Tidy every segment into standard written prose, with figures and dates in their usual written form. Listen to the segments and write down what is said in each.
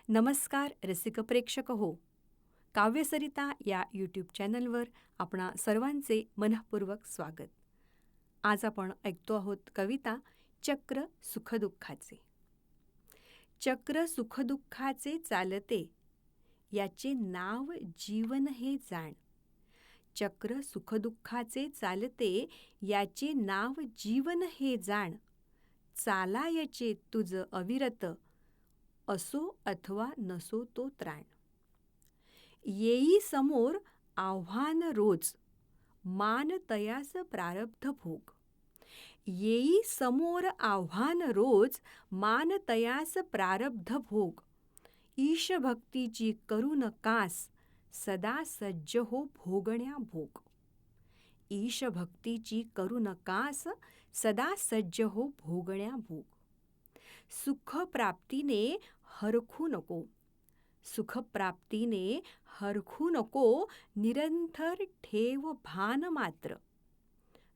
नमस्कार रसिक प्रेक्षक हो, काव्यसरिता या यूट्यूब चॅनलवर आपणा सर्वांचे मनःपूर्वक स्वागत. आज आपण ऐकतो आहोत कविता चक्र सुखदुःखाचे. चक्र सुखदुःखाचे चालते, याचे नाव जीवन हे जाण. चक्र सुखदुःखाचे चालते, याचे नाव जीवन हे जाण. चालायचे तुझ अविरत, असो अथवा नसो तो त्राण. येई समोर आव्हान रोज, मान तयास प्रारब्ध भोग. येई समोर आव्हान रोज, मान तयास प्रारब्ध भोग. ईश भक्तीची करून कास, सदा सज्ज हो भोगण्या भोग. ईश भक्तीची करून कास, सदा सज्ज हो भोगण्या भोग. सुख प्राप्तीने हरखू नको, सुख प्राप्तीने हरखू नको. निरंतर ठेव भान मात्र,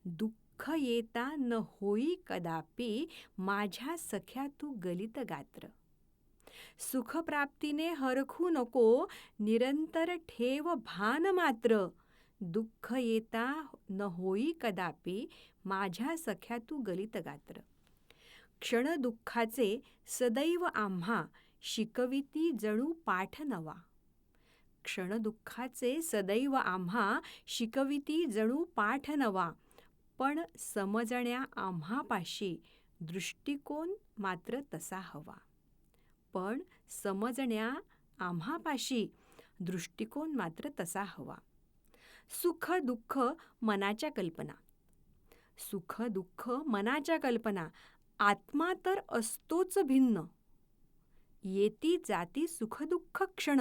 दुःख येता न होई कदापि. माझ्या सख्या तू गलित गात्र. सुख प्राप्तीने हरखू नको, निरंतर ठेव भान मात्र. दुःख येता न होई कदापि, माझ्या सख्या तू गलित गात्र. क्षण दुःखाचे सदैव आम्हा, शिकविती जणू पाठ नवा. क्षण दुःखाचे सदैव आम्हा, शिकविती जणू पाठ नवा. पण समजण्या आम्हापाशी, दृष्टिकोन मात्र तसा हवा. पण समजण्या आम्हापाशी, दृष्टिकोन मात्र तसा हवा. सुख दुःख मनाच्या कल्पना, सुख दुःख मनाच्या कल्पना. आत्मा तर असतोच भिन्न, येती जाती सुखदुःख क्षण.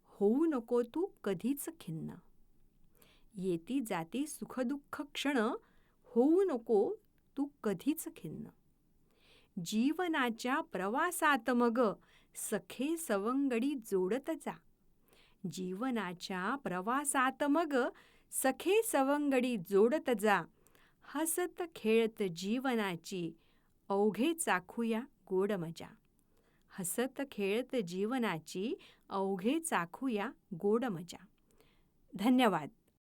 होऊ नको तू कधीच खिन्न. येती जाती सुखदुःख क्षण, होऊ नको तू कधीच खिन्न. जीवनाच्या प्रवासात मग, सखे सवंगडी जोडत जा. जीवनाच्या प्रवासात मग, सखे सवंगडी जोडत जा. हसत खेळत जीवनाची, अवघे चाखूया गोड मजा. हसत खेळत जीवनाची, अवघे चाखूया गोड मजा. धन्यवाद.